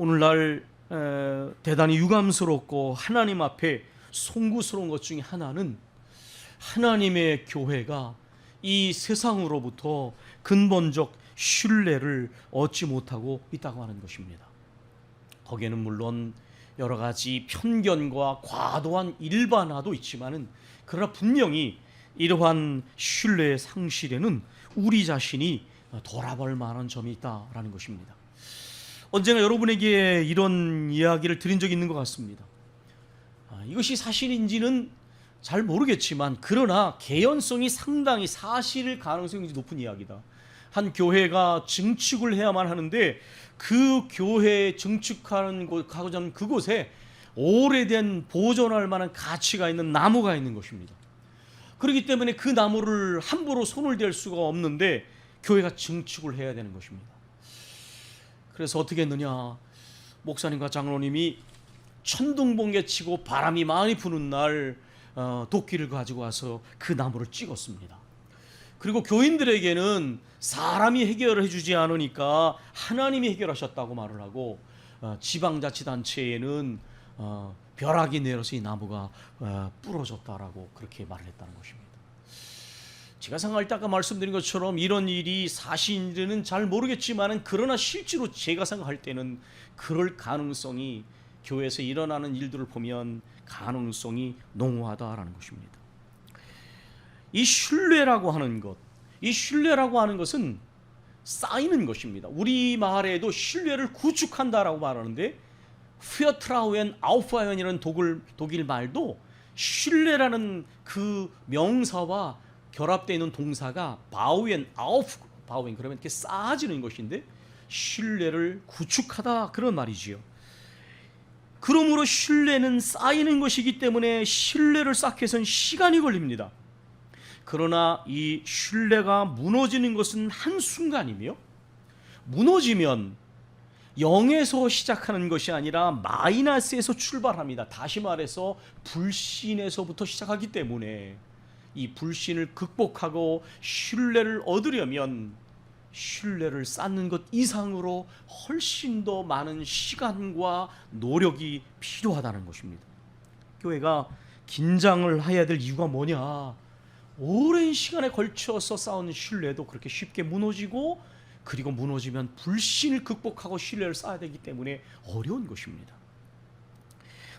오늘날 대단히 유감스럽고 하나님 앞에 송구스러운 것 중에 하나는 하나님의 교회가 이 세상으로부터 근본적 신뢰를 얻지 못하고 있다고 하는 것입니다. 거기에는 물론 여러 가지 편견과 과도한 일반화도 있지만은, 그러나 분명히 이러한 신뢰의 상실에는 우리 자신이 돌아볼 만한 점이 있다라는 것입니다. 언젠가 여러분에게 이런 이야기를 드린 적이 있는 것 같습니다. 이것이 사실인지는 잘 모르겠지만, 그러나 개연성이 상당히 사실 가능성이 높은 이야기다. 한 교회가 증축을 해야만 하는데 그 교회에 증축하는 가고자 하는 그곳에 오래된 보존할 만한 가치가 있는 나무가 있는 것입니다. 그렇기 때문에 그 나무를 함부로 손을 댈 수가 없는데 교회가 증축을 해야 되는 것입니다. 그래서 어떻게 했느냐, 목사님과 장로님이 천둥번개 치고 바람이 많이 부는 날 도끼를 가지고 와서 그 나무를 찍었습니다. 그리고 교인들에게는 사람이 해결을 해주지 않으니까 하나님이 해결하셨다고 말을 하고, 지방자치단체에는 벼락이 내려서 이 나무가 부러졌다라고 그렇게 말을 했다는 것입니다. 제가 생각할 때 아까 말씀드린 것처럼 이런 일이 사실인지는 잘 모르겠지만, 그러나 실제로 제가 생각할 때는 그럴 가능성이, 교회에서 일어나는 일들을 보면 가능성이 농후하다라는 것입니다. 이 신뢰라고 하는 것, 이 신뢰라고 하는 것은 쌓이는 것입니다. 우리말에도 신뢰를 구축한다라고 말하는데, 퓨어트라우엔 아우파이언이라는 독일 말도 신뢰라는 그 명사와 결합되어 있는 동사가 바우엔 아우파이언, 그러면 이렇게 쌓아지는 것인데 신뢰를 구축하다, 그런 말이지요. 그러므로 신뢰는 쌓이는 것이기 때문에 신뢰를 쌓기 위해서는 시간이 걸립니다. 그러나 이 신뢰가 무너지는 것은 한순간이며, 무너지면 0에서 시작하는 것이 아니라 마이너스에서 출발합니다. 다시 말해서 불신에서부터 시작하기 때문에 이 불신을 극복하고 신뢰를 얻으려면 신뢰를 쌓는 것 이상으로 훨씬 더 많은 시간과 노력이 필요하다는 것입니다. 교회가 긴장을 해야 될 이유가 뭐냐? 오랜 시간에 걸쳐서 쌓은 신뢰도 그렇게 쉽게 무너지고, 그리고 무너지면 불신을 극복하고 신뢰를 쌓아야 되기 때문에 어려운 것입니다.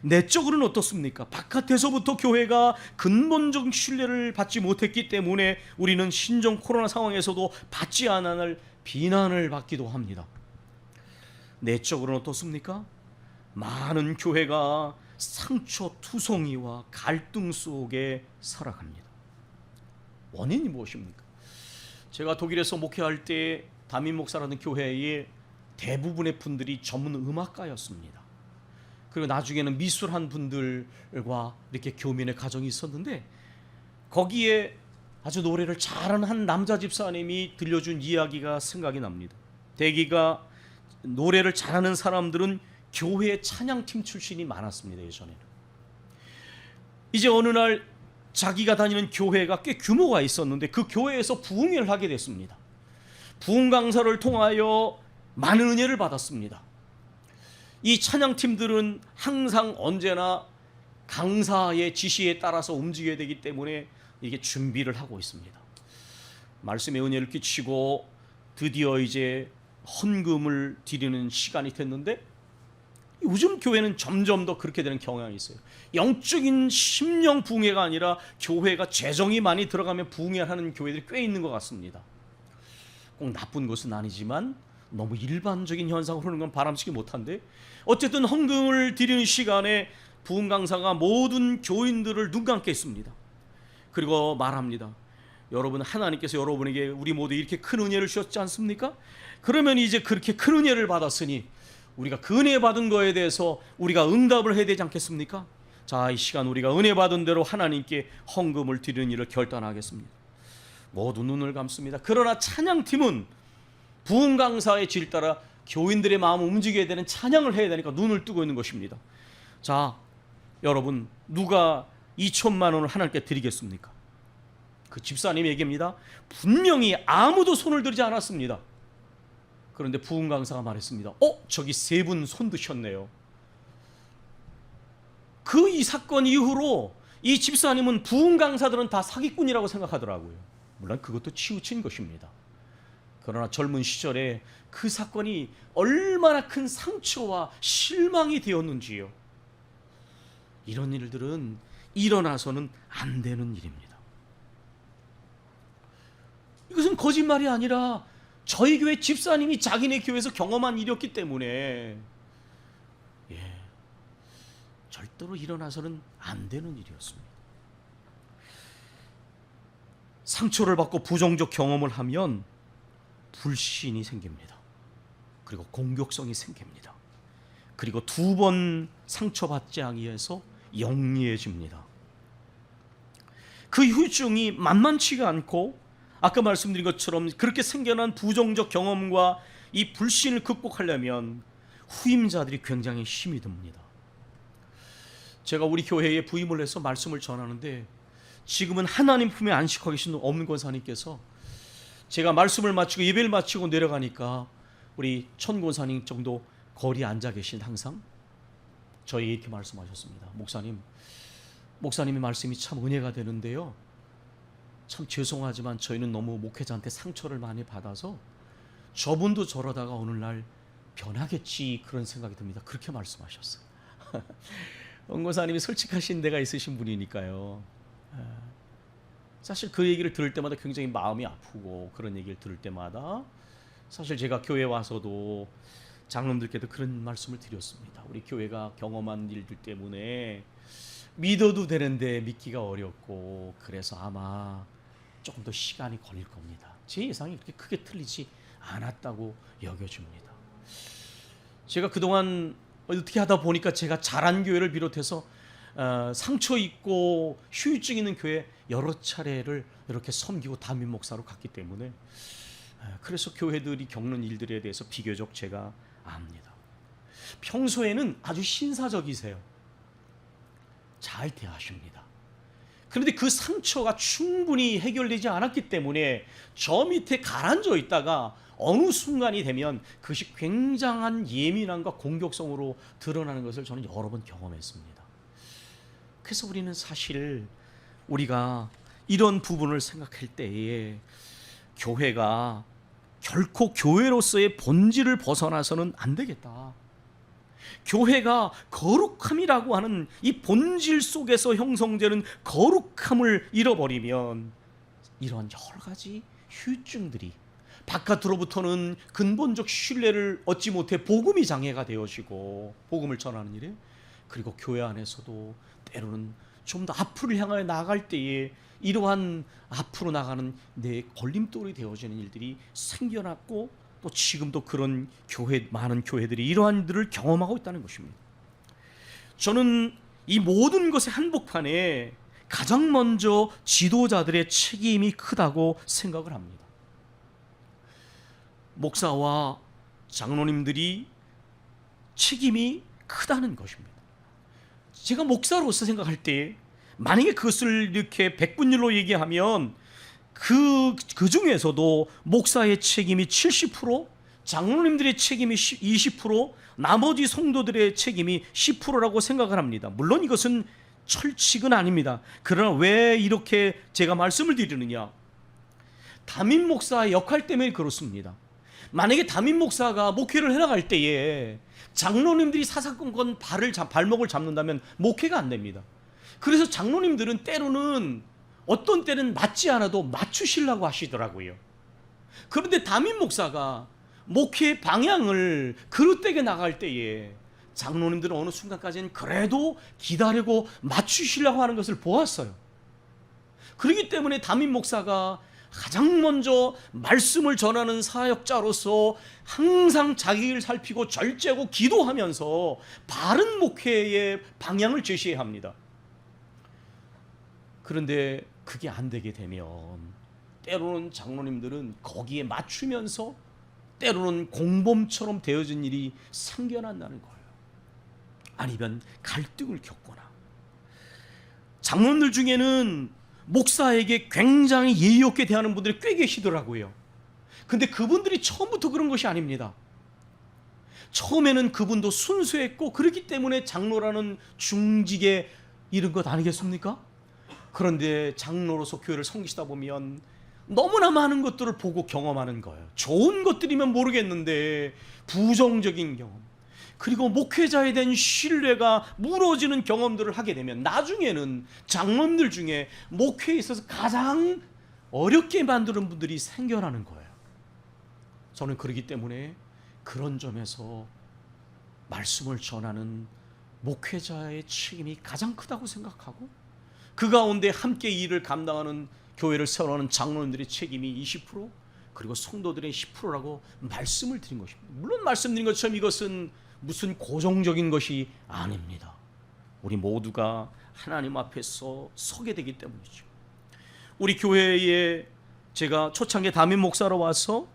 내적으로는 어떻습니까? 바깥에서부터 교회가 근본적 신뢰를 받지 못했기 때문에 우리는 신종 코로나 상황에서도 받지 않을 비난을 받기도 합니다. 내적으로는 어떻습니까? 많은 교회가 상처 투성이와 갈등 속에 살아갑니다. 원인이 무엇입니까? 제가 독일에서 목회할 때 담임 목사라는 교회의 대부분의 분들이 전문 음악가였습니다. 그리고 나중에는 미술한 분들과 이렇게 교민의 가정이 있었는데, 거기에 아주 노래를 잘하는 한 남자 집사님이 들려준 이야기가 생각이 납니다. 대기가 노래를 잘하는 사람들은 교회 찬양팀 출신이 많았습니다. 예전에는. 이제 어느 날 자기가 다니는 교회가 꽤 규모가 있었는데 그 교회에서 부흥회를 하게 됐습니다. 부흥 강사를 통하여 많은 은혜를 받았습니다. 이 찬양팀들은 항상 언제나 강사의 지시에 따라서 움직여야 되기 때문에 이게 준비를 하고 있습니다. 말씀의 은혜를 끼치고 드디어 이제 헌금을 드리는 시간이 됐는데, 요즘 교회는 점점 더 그렇게 되는 경향이 있어요. 영적인 심령 부흥회가 아니라 교회가 재정이 많이 들어가면 부흥회하는 교회들이 꽤 있는 것 같습니다. 꼭 나쁜 것은 아니지만 너무 일반적인 현상으로 하는 건 바람직이 못한데, 어쨌든 헌금을 드리는 시간에 부흥 강사가 모든 교인들을 눈 감게 했습니다. 그리고 말합니다. 여러분, 하나님께서 여러분에게 우리 모두 이렇게 큰 은혜를 주셨지 않습니까? 그러면 이제 그렇게 큰 은혜를 받았으니 우리가 그 은혜 받은 거에 대해서 우리가 응답을 해야 되지 않겠습니까? 자, 이 시간 우리가 은혜 받은 대로 하나님께 헌금을 드리는 일을 결단하겠습니다. 모두 눈을 감습니다. 그러나 찬양팀은 부흥 강사의 질 따라 교인들의 마음을 움직여야 되는 찬양을 해야 되니까 눈을 뜨고 있는 것입니다. 자, 여러분, 누가 2천만 원을 하나님께 드리겠습니까? 그 집사님 얘기입니다. 분명히 아무도 손을 들지 않았습니다. 그런데 부흥 강사가 말했습니다. 저기 세 분 손 드셨네요. 이 사건 이후로 이 집사님은 부흥 강사들은 다 사기꾼이라고 생각하더라고요. 물론 그것도 치우친 것입니다. 그러나 젊은 시절에 그 사건이 얼마나 큰 상처와 실망이 되었는지요. 이런 일들은 일어나서는 안 되는 일입니다. 이것은 거짓말이 아니라 저희 교회 집사님이 자기네 교회에서 경험한 일이었기 때문에 절대로 일어나서는 안 되는 일이었습니다. 상처를 받고 부정적 경험을 하면 불신이 생깁니다. 그리고 공격성이 생깁니다. 그리고 두 번 상처받지 않기 위해서 영리해집니다. 그 후유증이 만만치가 않고 아까 말씀드린 것처럼 그렇게 생겨난 부정적 경험과 이 불신을 극복하려면 후임자들이 굉장히 힘이 듭니다. 제가 우리 교회에 부임을 해서 말씀을 전하는데 지금은 하나님 품에 안식하고 계신 엄문 권사님께서 제가 말씀을 마치고 예배를 마치고 내려가니까 우리 천 권사님 정도 거리에 앉아 계신 항상 저에게 이렇게 말씀하셨습니다. 목사님의 말씀이 참 은혜가 되는데요, 참 죄송하지만 저희는 너무 목회자한테 상처를 많이 받아서 저분도 저러다가 어느 날 변하겠지 그런 생각이 듭니다. 그렇게 말씀하셨어요. 원고사님이 솔직하신 데가 있으신 분이니까요. 사실 그 얘기를 들을 때마다 굉장히 마음이 아프고, 그런 얘기를 들을 때마다 사실 제가 교회 와서도 장로님들께도 그런 말씀을 드렸습니다. 우리 교회가 경험한 일들 때문에 믿어도 되는데 믿기가 어렵고, 그래서 아마 조금 더 시간이 걸릴 겁니다. 제 예상이 그렇게 크게 틀리지 않았다고 여겨집니다. 제가 그동안 어떻게 하다 보니까 제가 자란 교회를 비롯해서 상처 있고 휴유증 있는 교회 여러 차례를 이렇게 섬기고 담임 목사로 갔기 때문에 그래서 교회들이 겪는 일들에 대해서 비교적 제가 압니다. 평소에는 아주 신사적이세요. 잘 대하십니다. 그런데 그 상처가 충분히 해결되지 않았기 때문에 저 밑에 가라앉아 있다가 어느 순간이 되면 그것이 굉장한 예민함과 공격성으로 드러나는 것을 저는 여러 번 경험했습니다. 그래서 우리는 사실 우리가 이런 부분을 생각할 때에 교회가 결코 교회로서의 본질을 벗어나서는 안 되겠다. 교회가 거룩함이라고 하는 이 본질 속에서 형성되는 거룩함을 잃어버리면 이러한 여러 가지 후유증들이 바깥으로부터는 근본적 신뢰를 얻지 못해 복음이 장애가 되어지고, 복음을 전하는 일에, 그리고 교회 안에서도 때로는 좀 더 앞으로 향하여 나아갈 때에 이러한 앞으로 나가는 내 걸림돌이 되어지는 일들이 생겨났고, 또 지금도 그런 많은 교회들이 이러한 일들을 경험하고 있다는 것입니다. 저는 이 모든 것의 한복판에 가장 먼저 지도자들의 책임이 크다고 생각을 합니다. 목사와 장로님들이 책임이 크다는 것입니다. 제가 목사로서 생각할 때 만약에 그것을 이렇게 백분율로 얘기하면 그 중에서도 목사의 책임이 70%, 장로님들의 책임이 20%, 나머지 성도들의 책임이 10%라고 생각을 합니다. 물론 이것은 철칙은 아닙니다. 그러나 왜 이렇게 제가 말씀을 드리느냐, 담임 목사의 역할 때문에 그렇습니다. 만약에 담임 목사가 목회를 해나갈 때에 장로님들이 사사건건 발목을 잡는다면 목회가 안 됩니다. 그래서 장로님들은 때로는 어떤 때는 맞지 않아도 맞추시려고 하시더라고요. 그런데 담임 목사가 목회 방향을 그릇되게 나갈 때에 장로님들은 어느 순간까지는 그래도 기다리고 맞추시려고 하는 것을 보았어요. 그렇기 때문에 담임 목사가 가장 먼저 말씀을 전하는 사역자로서 항상 자기를 살피고 절제하고 기도하면서 바른 목회의 방향을 제시해야 합니다. 그런데 그게 안 되게 되면 때로는 장로님들은 거기에 맞추면서 때로는 공범처럼 되어진 일이 생겨난다는 거예요. 아니면 갈등을 겪거나. 장로님들 중에는 목사에게 굉장히 예의 없게 대하는 분들이 꽤 계시더라고요. 근데 그분들이 처음부터 그런 것이 아닙니다. 처음에는 그분도 순수했고 그렇기 때문에 장로라는 중직에 이른 것 아니겠습니까? 그런데 장로로서 교회를 섬기시다 보면 너무나 많은 것들을 보고 경험하는 거예요. 좋은 것들이면 모르겠는데 부정적인 경험, 그리고 목회자에 대한 신뢰가 무너지는 경험들을 하게 되면 나중에는 장로님들 중에 목회에 있어서 가장 어렵게 만드는 분들이 생겨나는 거예요. 저는 그렇기 때문에 그런 점에서 말씀을 전하는 목회자의 책임이 가장 크다고 생각하고, 그 가운데 함께 이 일을 감당하는 교회를 세워가는 장로님들의 책임이 20%, 그리고 성도들의 10%라고 말씀을 드린 것입니다. 물론 말씀드린 것처럼 이것은 무슨 고정적인 것이 아닙니다. 우리 모두가 하나님 앞에서 서게 되기 때문이죠. 우리 교회에 제가 초창기 담임 목사로 와서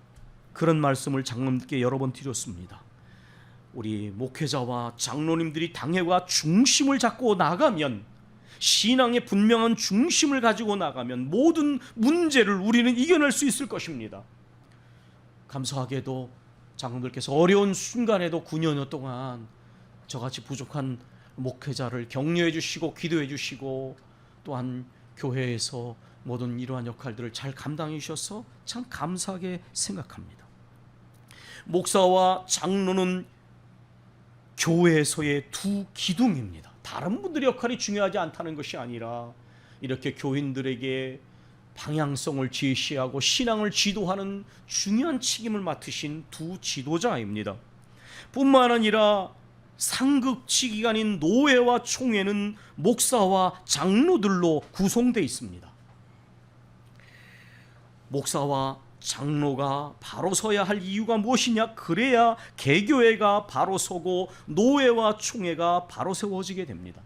그런 말씀을 장로님께 여러 번 드렸습니다. 우리 목회자와 장로님들이 당회와 중심을 잡고 나가면, 신앙의 분명한 중심을 가지고 나가면 모든 문제를 우리는 이겨낼 수 있을 것입니다. 감사하게도 장로님들께서 어려운 순간에도 9년 동안 저같이 부족한 목회자를 격려해 주시고 기도해 주시고, 또한 교회에서 모든 이러한 역할들을 잘 감당해 주셔서 참 감사하게 생각합니다. 목사와 장로는 교회에서의 두 기둥입니다. 다른 분들의 역할이 중요하지 않다는 것이 아니라 이렇게 교인들에게 방향성을 제시하고 신앙을 지도하는 중요한 책임을 맡으신 두 지도자입니다. 뿐만 아니라 상급지 기관인 노회와 총회는 목사와 장로들로 구성되어 있습니다. 목사와 장로가 바로 서야 할 이유가 무엇이냐? 그래야 개교회가 바로 서고 노회와 총회가 바로 세워지게 됩니다.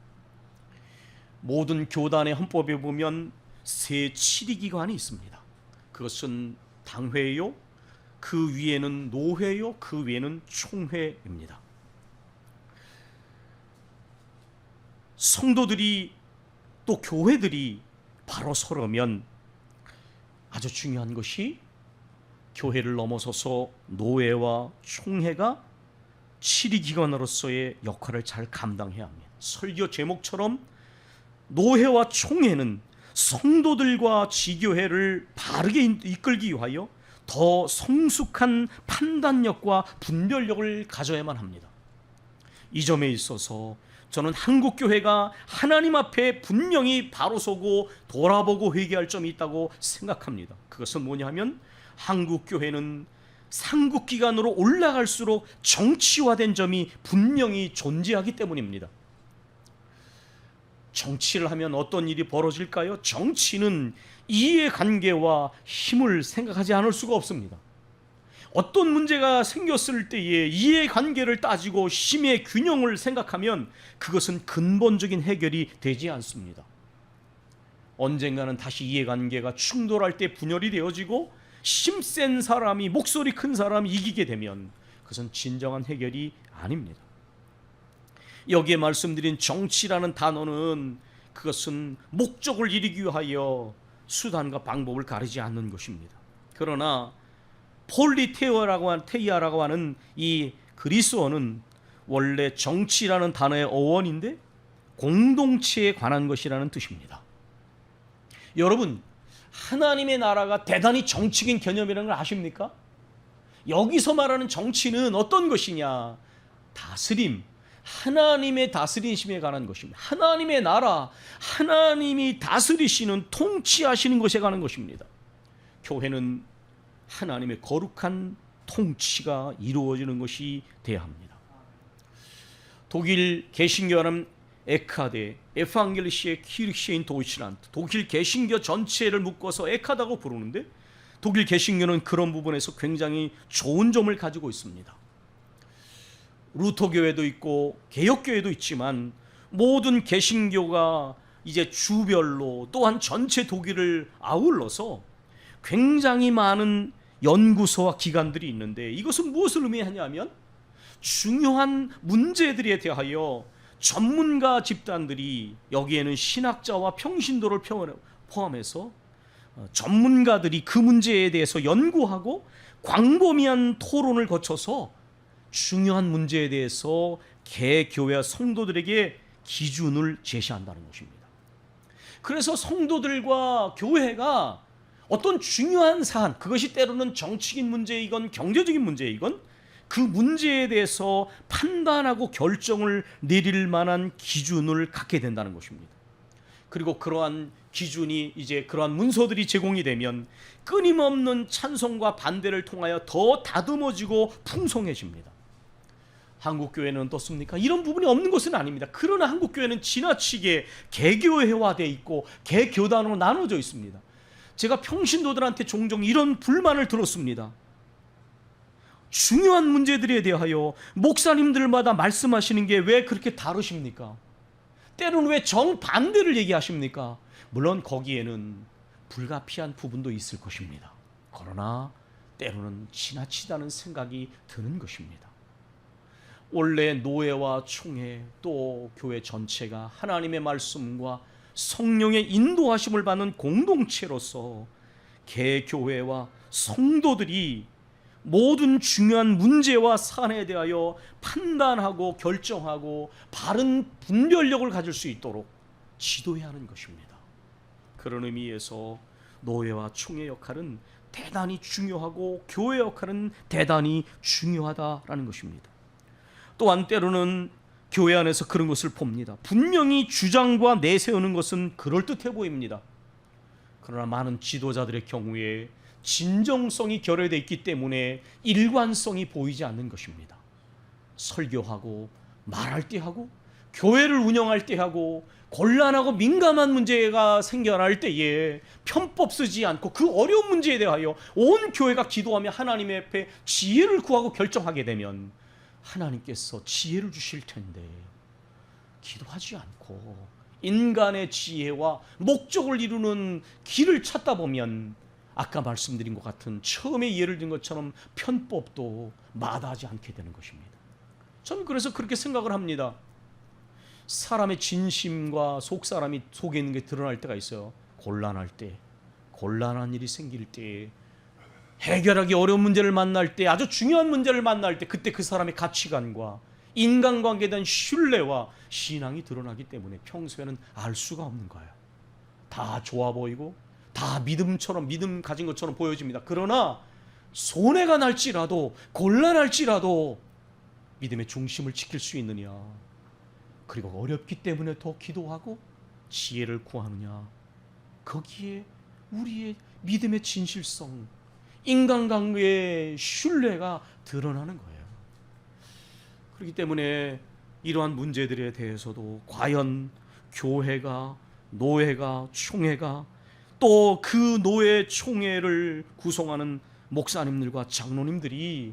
모든 교단의 헌법에 보면 세 7위기관이 있습니다. 그것은 당회요, 그 위에는 노회요, 그 위에는 총회입니다. 성도들이 또 교회들이 바로 서려면 아주 중요한 것이 교회를 넘어서서 노회와 총회가 7위기관으로서의 역할을 잘 감당해야 합니다. 설교 제목처럼 노회와 총회는 성도들과 지교회를 바르게 이끌기 위하여 더 성숙한 판단력과 분별력을 가져야만 합니다. 이 점에 있어서 저는 한국교회가 하나님 앞에 분명히 바로 서고 돌아보고 회개할 점이 있다고 생각합니다. 그것은 뭐냐 하면 한국교회는 상국기관으로 올라갈수록 정치화된 점이 분명히 존재하기 때문입니다. 정치를 하면 어떤 일이 벌어질까요? 정치는 이해관계와 힘을 생각하지 않을 수가 없습니다. 어떤 문제가 생겼을 때에 이해관계를 따지고 힘의 균형을 생각하면 그것은 근본적인 해결이 되지 않습니다. 언젠가는 다시 이해관계가 충돌할 때 분열이 되어지고 힘센 사람이, 목소리 큰 사람이 이기게 되면 그것은 진정한 해결이 아닙니다. 여기에 말씀드린 정치라는 단어는 그것은 목적을 이루기 위하여 수단과 방법을 가리지 않는 것입니다. 그러나 폴리테이아라고 하는 이 그리스어는 원래 정치라는 단어의 어원인데 공동체에 관한 것이라는 뜻입니다. 여러분, 하나님의 나라가 대단히 정치적인 개념이라는 걸 아십니까? 여기서 말하는 정치는 어떤 것이냐? 다스림, 하나님의 다스리심에 관한 것입니다. 하나님의 나라, 하나님이 다스리시는, 통치하시는 것에 관한 것입니다. 교회는 하나님의 거룩한 통치가 이루어지는 것이 되어야 합니다. 독일 개신교는 에카데, 에반겔리시에 키르시인 도이치란트, 독일 개신교 전체를 묶어서 에카다고 부르는데, 독일 개신교는 그런 부분에서 굉장히 좋은 점을 가지고 있습니다. 루터교회도 있고 개혁교회도 있지만 모든 개신교가 이제 주별로 또한 전체 독일을 아울러서 굉장히 많은 연구소와 기관들이 있는데, 이것은 무엇을 의미하냐면 중요한 문제들에 대하여 전문가 집단들이, 여기에는 신학자와 평신도를 포함해서 전문가들이 그 문제에 대해서 연구하고 광범위한 토론을 거쳐서 중요한 문제에 대해서 개교회와 성도들에게 기준을 제시한다는 것입니다. 그래서 성도들과 교회가 어떤 중요한 사안, 그것이 때로는 정치적인 문제이건 경제적인 문제이건 그 문제에 대해서 판단하고 결정을 내릴 만한 기준을 갖게 된다는 것입니다. 그리고 그러한 기준이 이제 그러한 문서들이 제공이 되면 끊임없는 찬송과 반대를 통하여 더 다듬어지고 풍성해집니다. 한국교회는 어떻습니까? 이런 부분이 없는 것은 아닙니다. 그러나 한국교회는 지나치게 개교회화되어 있고 개교단으로 나눠져 있습니다. 제가 평신도들한테 종종 이런 불만을 들었습니다. 중요한 문제들에 대하여 목사님들마다 말씀하시는 게 왜 그렇게 다르십니까? 때로는 왜 정반대를 얘기하십니까? 물론 거기에는 불가피한 부분도 있을 것입니다. 그러나 때로는 지나치다는 생각이 드는 것입니다. 원래 노예와 총회 또 교회 전체가 하나님의 말씀과 성령의 인도하심을 받는 공동체로서 개교회와 성도들이 모든 중요한 문제와 사안에 대하여 판단하고 결정하고 바른 분별력을 가질 수 있도록 지도해야 하는 것입니다. 그런 의미에서 노예와 총회 역할은 대단히 중요하고 교회 역할은 대단히 중요하다라는 것입니다. 또한 때로는 교회 안에서 그런 것을 봅니다. 분명히 주장과 내세우는 것은 그럴듯해 보입니다. 그러나 많은 지도자들의 경우에 진정성이 결여되어 있기 때문에 일관성이 보이지 않는 것입니다. 설교하고 말할 때 하고 교회를 운영할 때 하고 곤란하고 민감한 문제가 생겨날 때에 편법 쓰지 않고 그 어려운 문제에 대하여 온 교회가 기도하며 하나님 앞에 지혜를 구하고 결정하게 되면 하나님께서 지혜를 주실 텐데 기도하지 않고 인간의 지혜와 목적을 이루는 길을 찾다 보면 아까 말씀드린 것 같은 처음에 예를 든 것처럼 편법도 마다하지 않게 되는 것입니다. 저는 그래서 그렇게 생각을 합니다. 사람의 진심과 속사람이 속에 있는 게 드러날 때가 있어요. 곤란할 때, 곤란한 일이 생길 때, 해결하기 어려운 문제를 만날 때, 아주 중요한 문제를 만날 때, 그때 그 사람의 가치관과 인간관계에 대한 신뢰와 신앙이 드러나기 때문에 평소에는 알 수가 없는 거예요. 다 좋아 보이고 다 믿음 가진 것처럼 보여집니다. 그러나 손해가 날지라도 곤란할지라도 믿음의 중심을 지킬 수 있느냐, 그리고 어렵기 때문에 더 기도하고 지혜를 구하느냐, 거기에 우리의 믿음의 진실성, 인간관계의 신뢰가 드러나는 거예요. 그렇기 때문에 이러한 문제들에 대해서도 과연 교회가, 노회가, 총회가 또 그 노회 총회를 구성하는 목사님들과 장로님들이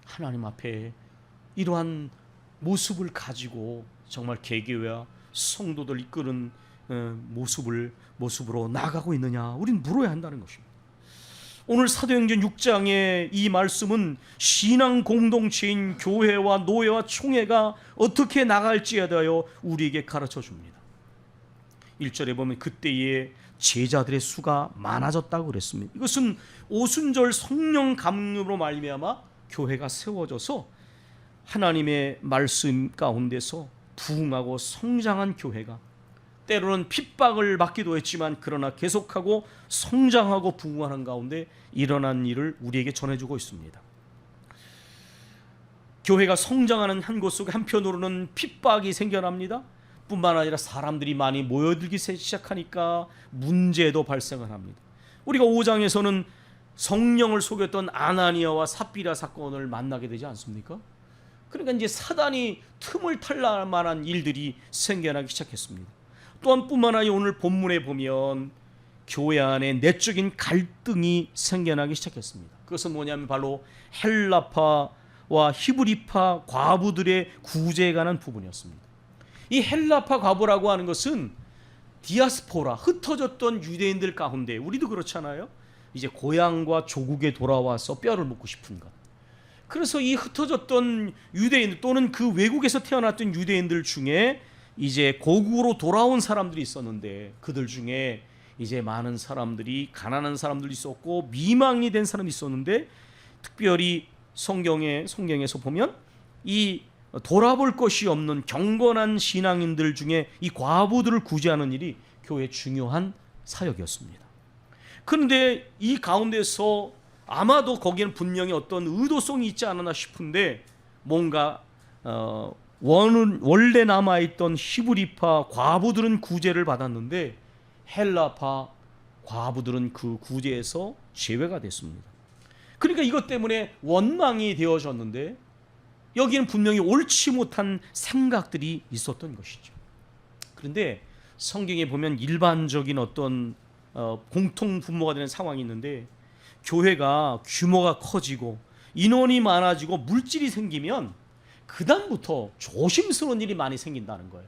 하나님 앞에 이러한 모습을 가지고 정말 개교회와 성도들 이끄는 모습으로 나아가고 있느냐, 우리는 물어야 한다는 것입니다. 오늘 사도행전 6장의 이 말씀은 신앙 공동체인 교회와 노회와 총회가 어떻게 나갈지에 대하여 우리에게 가르쳐 줍니다. 1절에 보면 그때에 제자들의 수가 많아졌다고 그랬습니다. 이것은 오순절 성령 감림으로 말미암아 교회가 세워져서 하나님의 말씀 가운데서 부흥하고 성장한 교회가, 때로는 핍박을 받기도 했지만 그러나 계속하고 성장하고 부흥하는 가운데 일어난 일을 우리에게 전해주고 있습니다. 교회가 성장하는 한 곳 속에 한편으로는 핍박이 생겨납니다. 뿐만 아니라 사람들이 많이 모여들기 시작하니까 문제도 발생을 합니다. 우리가 5장에서는 성령을 속였던 아나니아와 삽비라 사건을 만나게 되지 않습니까? 그러니까 이제 사단이 틈을 탈 만한 일들이 생겨나기 시작했습니다. 또한 뿐만 아니라 오늘 본문에 보면 교회 안에 내적인 갈등이 생겨나기 시작했습니다. 그것은 뭐냐면 바로 헬라파와 히브리파 과부들의 구제에 관한 부분이었습니다. 이 헬라파 과부라고 하는 것은 디아스포라, 흩어졌던 유대인들 가운데, 우리도 그렇잖아요. 이제 고향과 조국에 돌아와서 뼈를 묻고 싶은 것. 그래서 이 흩어졌던 유대인들 또는 그 외국에서 태어났던 유대인들 중에 이제 고국으로 돌아온 사람들이 있었는데, 그들 중에 이제 많은 사람들이, 가난한 사람들이 있었고 미망이 된 사람이 있었는데, 특별히 성경에서 보면 이 돌아볼 것이 없는 경건한 신앙인들 중에 이 과부들을 구제하는 일이 교회의 중요한 사역이었습니다. 그런데 이 가운데서 아마도 거기에는 분명히 어떤 의도성이 있지 않았나 싶은데 뭔가 원래 남아있던 히브리파 과부들은 구제를 받았는데 헬라파 과부들은 그 구제에서 제외가 됐습니다. 그러니까 이것 때문에 원망이 되어졌는데 여기는 분명히 옳지 못한 생각들이 있었던 것이죠. 그런데 성경에 보면 일반적인 어떤 공통 분모가 되는 상황이 있는데 교회가 규모가 커지고 인원이 많아지고 물질이 생기면 그 다음부터 조심스러운 일이 많이 생긴다는 거예요.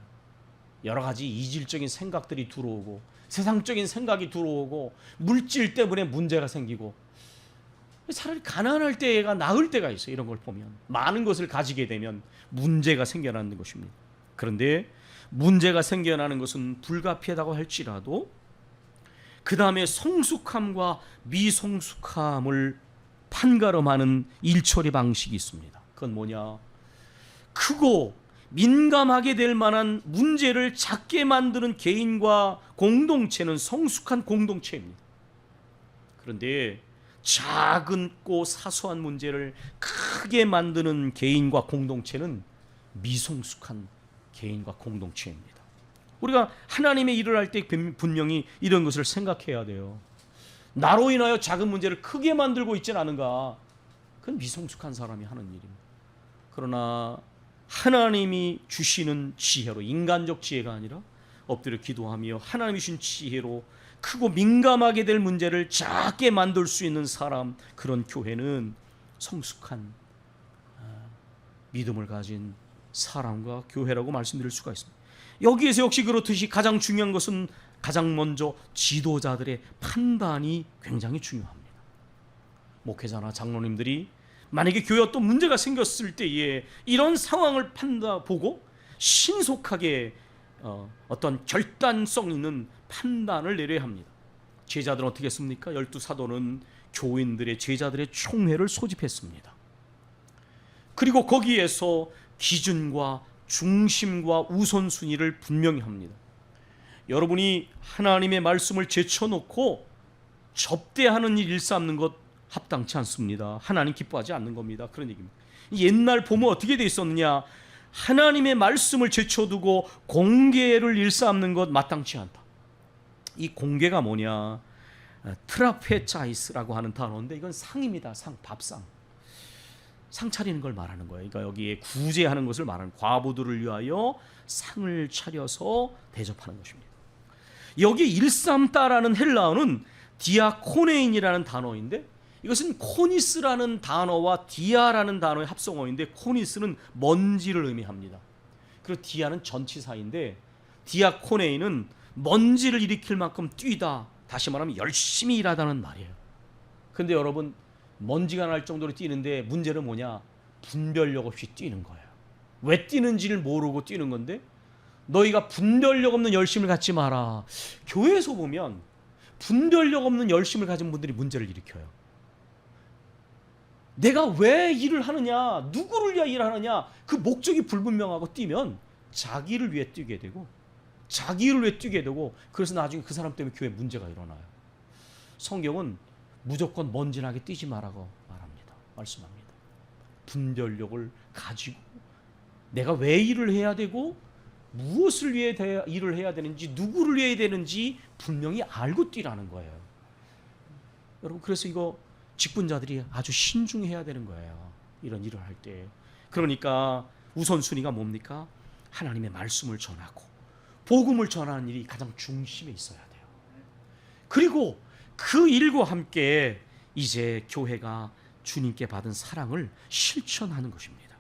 여러 가지 이질적인 생각들이 들어오고 세상적인 생각이 들어오고 물질 때문에 문제가 생기고 차라리 가난할 때가 나을 때가 있어요. 이런 걸 보면 많은 것을 가지게 되면 문제가 생겨나는 것입니다. 그런데 문제가 생겨나는 것은 불가피하다고 할지라도 그 다음에 성숙함과 미성숙함을 판가름하는 일처리 방식이 있습니다. 그건 뭐냐? 크고 민감하게 될 만한 문제를 작게 만드는 개인과 공동체는 성숙한 공동체입니다. 그런데 작고 사소한 문제를 크게 만드는 개인과 공동체는 미성숙한 개인과 공동체입니다. 우리가 하나님의 일을 할 때 분명히 이런 것을 생각해야 돼요. 나로 인하여 작은 문제를 크게 만들고 있지는 않은가? 그건 미성숙한 사람이 하는 일입니다. 그러나 하나님이 주시는 지혜로, 인간적 지혜가 아니라 엎드려 기도하며 하나님이 주신 지혜로 크고 민감하게 될 문제를 작게 만들 수 있는 사람, 그런 교회는 성숙한 믿음을 가진 사람과 교회라고 말씀드릴 수가 있습니다. 여기에서 역시 그렇듯이 가장 중요한 것은 가장 먼저 지도자들의 판단이 굉장히 중요합니다. 목회자나 장로님들이 만약에 교회에 어떤 문제가 생겼을 때에 이런 상황을 보고 신속하게 어떤 결단성 있는 판단을 내려야 합니다. 제자들은 어떻게 했습니까? 12사도는 교인들의 제자들의 총회를 소집했습니다. 그리고 거기에서 기준과 중심과 우선순위를 분명히 합니다. 여러분이 하나님의 말씀을 제쳐놓고 접대하는 일 일삼는 것 합당치 않습니다. 하나님 기뻐하지 않는 겁니다. 그런 얘기입니다. 옛날 보면 어떻게 돼 있었느냐? 하나님의 말씀을 제쳐두고 공개를 일삼는 것 마땅치 않다. 이 공개가 뭐냐? 트라페차이스라고 하는 단어인데 이건 상입니다. 상, 밥상. 상 차리는 걸 말하는 거예요. 그러니까 여기에 구제하는 것을 말하는, 과부들을 위하여 상을 차려서 대접하는 것입니다. 여기 일삼다라는 헬라어는 디아코네인이라는 단어인데 이것은 코니스라는 단어와 디아라는 단어의 합성어인데 코니스는 먼지를 의미합니다. 그리고 디아는 전치사인데 디아코네인은 먼지를 일으킬 만큼 뛰다, 다시 말하면 열심히 일하다는 말이에요. 근데 여러분, 먼지가 날 정도로 뛰는데 문제는 뭐냐? 분별력 없이 뛰는 거예요. 왜 뛰는지를 모르고 뛰는 건데 너희가 분별력 없는 열심을 갖지 마라. 교회에서 보면 분별력 없는 열심을 가진 분들이 문제를 일으켜요. 내가 왜 일을 하느냐, 누구를 위해 일을 하느냐, 그 목적이 불분명하고 뛰면 자기를 위해 뛰게 되고 자기를 위해 뛰게 되고 그래서 나중에 그 사람 때문에 교회에 문제가 일어나요. 성경은 무조건 먼지나게 뛰지 말라고 말씀합니다. 분별력을 가지고 내가 왜 일을 해야 되고 무엇을 위해 일을 해야 되는지, 누구를 위해 되는지 분명히 알고 뛰라는 거예요. 여러분, 그래서 이거 직분자들이 아주 신중해야 되는 거예요. 이런 일을 할 때. 그러니까 우선순위가 뭡니까? 하나님의 말씀을 전하고 복음을 전하는 일이 가장 중심에 있어야 돼요. 그리고 그 일과 함께 이제 교회가 주님께 받은 사랑을 실천하는 것입니다.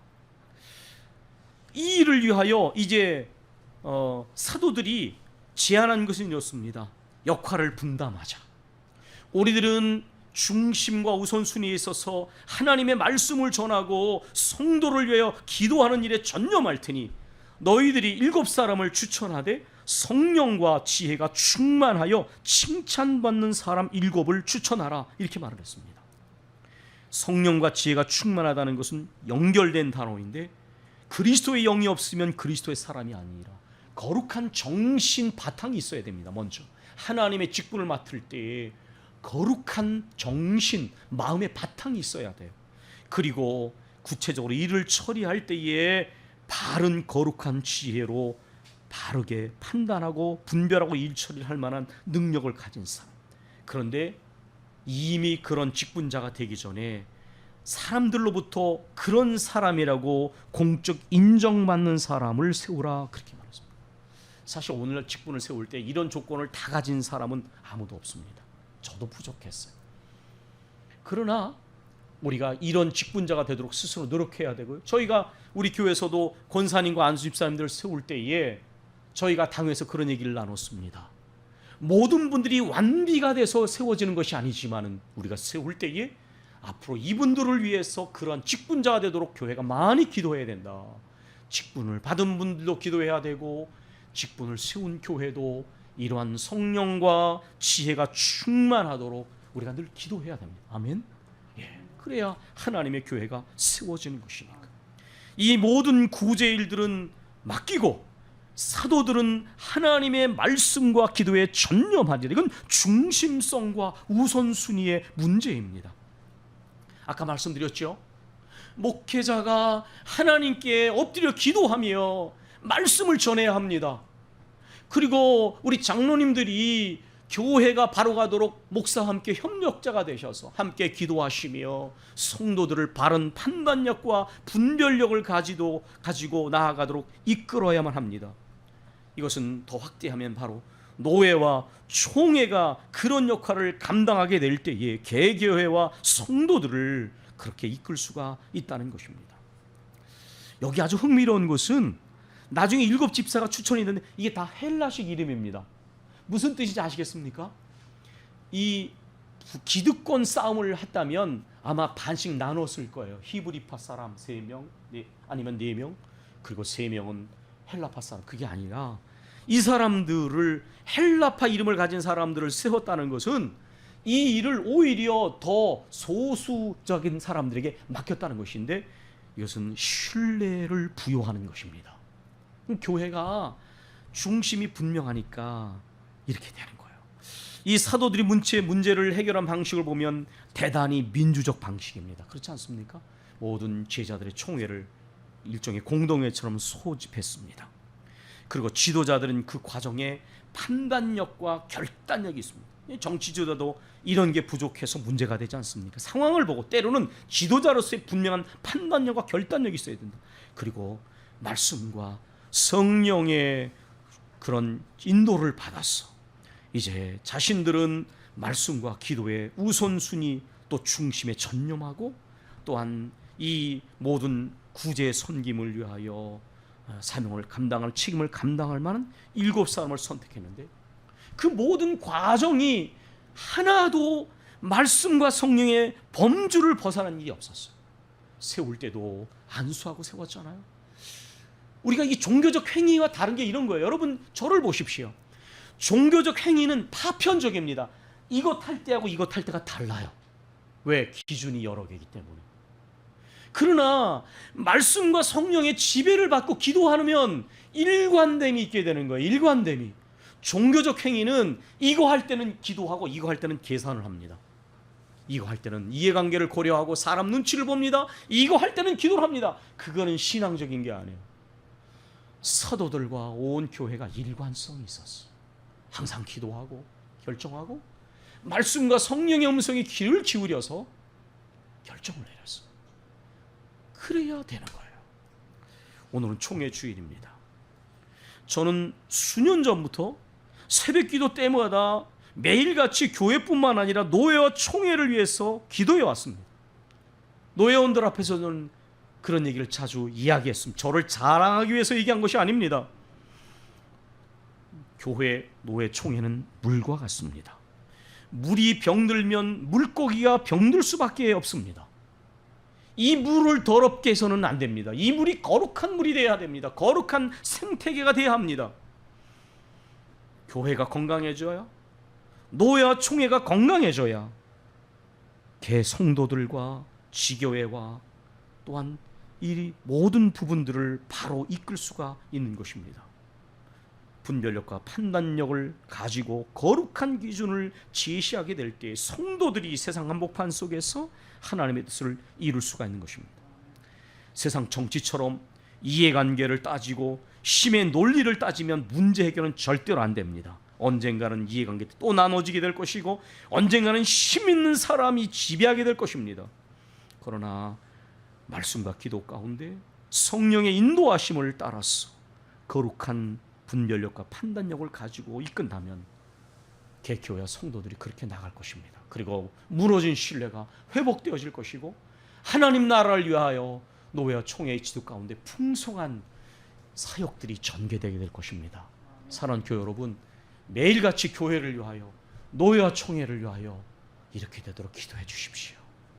이 일을 위하여 이제 사도들이 제안한 것은 이렇습니다. 역할을 분담하자. 우리들은 중심과 우선순위에 있어서 하나님의 말씀을 전하고 성도를 위하여 기도하는 일에 전념할 테니 너희들이 7사람을 추천하되 성령과 지혜가 충만하여 칭찬받는 사람 7을 추천하라. 이렇게 말을 했습니다. 성령과 지혜가 충만하다는 것은 연결된 단어인데, 그리스도의 영이 없으면 그리스도의 사람이 아니라 거룩한 정신 바탕이 있어야 됩니다. 먼저 하나님의 직분을 맡을 때에 거룩한 정신, 마음의 바탕이 있어야 돼요. 그리고 구체적으로 일을 처리할 때에 바른 거룩한 지혜로 바르게 판단하고 분별하고 일 처리를 할 만한 능력을 가진 사람. 그런데 이미 그런 직분자가 되기 전에 사람들로부터 그런 사람이라고 공적 인정받는 사람을 세우라, 그렇게 말했습니다. 사실 오늘날 직분을 세울 때 이런 조건을 다 가진 사람은 아무도 없습니다. 저도 부족했어요. 그러나 우리가 이런 직분자가 되도록 스스로 노력해야 되고요. 저희가 우리 교회에서도 권사님과 안수 집사님들을 세울 때에 저희가 당회에서 그런 얘기를 나눴습니다. 모든 분들이 완비가 돼서 세워지는 것이 아니지만은 우리가 세울 때에 앞으로 이분들을 위해서 그러한 직분자가 되도록 교회가 많이 기도해야 된다. 직분을 받은 분들도 기도해야 되고, 직분을 세운 교회도 이러한 성령과 지혜가 충만하도록 우리가 늘 기도해야 됩니다. 아멘. 예, 그래야 하나님의 교회가 세워지는 것이니까. 이 모든 구제 일들은 맡기고 사도들은 하나님의 말씀과 기도에 전념하리라. 이건 중심성과 우선순위의 문제입니다. 아까 말씀드렸죠. 목회자가 하나님께 엎드려 기도하며 말씀을 전해야 합니다. 그리고 우리 장로님들이 교회가 바로 가도록 목사와 함께 협력자가 되셔서 함께 기도하시며 성도들을 바른 판단력과 분별력을 가지고 나아가도록 이끌어야만 합니다. 이것은 더 확대하면 바로 노회와 총회가 그런 역할을 감당하게 될 때에 개교회와 성도들을 그렇게 이끌 수가 있다는 것입니다. 여기 아주 흥미로운 것은 나중에 7 집사가 추천이 있는데 이게 다 헬라식 이름입니다. 무슨 뜻인지 아시겠습니까? 이 기득권 싸움을 했다면 아마 반씩 나눴을 거예요. 히브리파 사람 3명, 아니면 4명, 그리고 3명은 헬라파 사람. 그게 아니라 이 사람들을, 헬라파 이름을 가진 사람들을 세웠다는 것은 이 일을 오히려 더 소수적인 사람들에게 맡겼다는 것인데, 이것은 신뢰를 부여하는 것입니다. 교회가 중심이 분명하니까 이렇게 되는 거예요. 이 사도들이 문제를 해결한 방식을 보면 대단히 민주적 방식입니다. 그렇지 않습니까? 모든 제자들의 총회를 일종의 공동회처럼 소집했습니다. 그리고 지도자들은 그 과정에 판단력과 결단력이 있습니다. 정치 지도자도 이런 게 부족해서 문제가 되지 않습니까? 상황을 보고 때로는 지도자로서의 분명한 판단력과 결단력이 있어야 된다. 그리고 말씀과 성령의 그런 인도를 받았어. 이제 자신들은 말씀과 기도의 우선순위 또 중심에 전념하고, 또한 이 모든 구제 섬김을 위하여 사명을 감당할, 책임을 감당할 만한 7 사람을 선택했는데, 그 모든 과정이 하나도 말씀과 성령의 범주를 벗어난 일이 없었어요. 세울 때도 안수하고 세웠잖아요. 우리가 이 종교적 행위와 다른 게 이런 거예요. 여러분 저를 보십시오. 종교적 행위는 파편적입니다. 이것 할 때하고 이것 할 때가 달라요. 왜? 기준이 여러 개이기 때문에. 그러나 말씀과 성령의 지배를 받고 기도하면 일관됨이 있게 되는 거예요. 일관됨이. 종교적 행위는 이거 할 때는 기도하고 이거 할 때는 계산을 합니다. 이거 할 때는 이해관계를 고려하고 사람 눈치를 봅니다. 이거 할 때는 기도를 합니다. 그거는 신앙적인 게 아니에요. 사도들과 온 교회가 일관성이 있었어. 항상 기도하고 결정하고 말씀과 성령의 음성에 귀를 기울여서 결정을 내렸어. 그래야 되는 거예요. 오늘은 총회 주일입니다. 저는 수년 전부터 새벽기도 때마다 매일같이 교회뿐만 아니라 노회와 총회를 위해서 기도해 왔습니다. 노회원들 앞에서는 그런 얘기를 자주 이야기했습니다. 저를 자랑하기 위해서 얘기한 것이 아닙니다. 교회, 노회, 총회는 물과 같습니다. 물이 병들면 물고기가 병들 수밖에 없습니다. 이 물을 더럽게 해서는 안 됩니다. 이 물이 거룩한 물이 돼야 됩니다. 거룩한 생태계가 돼야 합니다. 교회가 건강해져야, 노회와 총회가 건강해져야 개 성도들과 지교회와 또한 이 모든 부분들을 바로 이끌 수가 있는 것입니다. 분별력과 판단력을 가지고 거룩한 기준을 제시하게 될 때 성도들이 세상 한복판 속에서 하나님의 뜻을 이룰 수가 있는 것입니다. 세상 정치처럼 이해관계를 따지고 힘의 논리를 따지면 문제 해결은 절대로 안 됩니다. 언젠가는 이해관계 또 나눠지게 될 것이고 언젠가는 힘 있는 사람이 지배하게 될 것입니다. 그러나 말씀과 기도 가운데 성령의 인도하심을 따라서 거룩한 분별력과 판단력을 가지고 이끈다면 개교회와 성도들이 그렇게 나갈 것입니다. 그리고 무너진 신뢰가 회복되어질 것이고 하나님 나라를 위하여 노예와 총회의 지도 가운데 풍성한 사역들이 전개되게 될 것입니다. 사랑하는 교회 여러분, 매일같이 교회를 위하여 노예와 총회를 위하여 이렇게 되도록 기도해 주십시오.